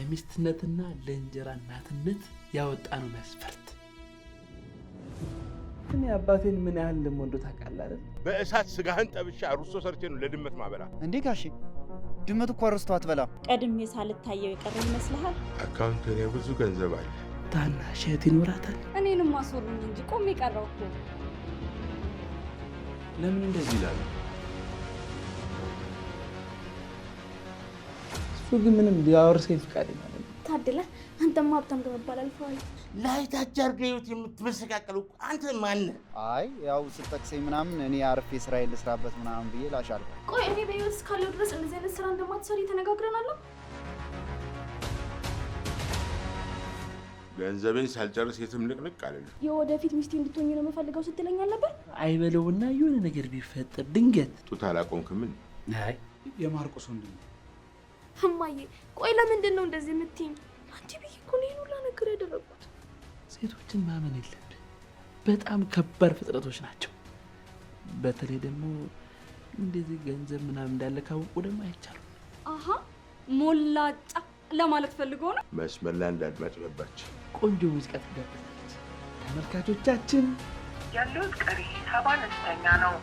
ለሚስትነትና ለእንጀራ እናትነት ያወጣነው መስፈርት እኔ አባቴን ምን ያህል እንደምወደው ታውቃለህ አይደል? በእሳት ስጋህን ጠብሻ ሩሶ ሰርቼ ነው ለድመት ማበላ። እንዴ ጋሼ ድመት እኮ አርስቶ አትበላም። ቀድሜ ሳልታየው የቀረ ይመስልሃል? አካውንት ላይ ብዙ ገንዘብ አለ። ታናሽ እህት ይኖራታል። እኔንም አስወሩኝ እንጂ ቆሜ ቀረው እኮ። ለምን እንደዚህ ይላል? እሱ ግን ምንም ሊያወርሰኝ ፈቃደኛ አይደለም። ታድላ አንተማ ሀብታም ከመባል አልፈዋል። ላይ ታች አድርገውት የምትመሰቃቀለው አንተ ማን ነህ? አይ ያው ስትጠቅሰኝ ምናምን እኔ አርፌ ስራዬን ልስራበት ምናምን ብዬ ላሻልኩ። ቆይ እኔ በህይወት እስካለሁ ድረስ እንደዚህ አይነት ስራ እንደማትሰሪ ተነጋግረናል። ገንዘቤን ሳልጨርስ የትም ንቅንቅ አለልኝ። የወደፊት ሚስቴ እንድትሆኝ ነው የምፈልገው ስትለኝ አልነበር? አይበለውና የሆነ ነገር ቢፈጠር ድንገት ጡት አላቆምክም? አይ የማርቆስ ወንድም እማዬ ቆይ ለምንድን ነው እንደዚህ የምትይኝ? አንቺ ብዬ እኮ ነው ይሄን ሁላ ነገር ያደረኩት። ሴቶችን ማመን የለብህ። በጣም ከባድ ፍጥረቶች ናቸው። በተለይ ደግሞ እንደዚህ ገንዘብ ምናምን እንዳለ ካወቁ ደግሞ አይቻልም። አሃ ሞላጫ ለማለት ፈልጎ ነው። መስመር ላይ እንዳድማጭ ገባች። ቆንጆ ሙዚቃ ትጋብዛለች። ተመልካቾቻችን ያለው ቀሪ 70 አነስተኛ ነው።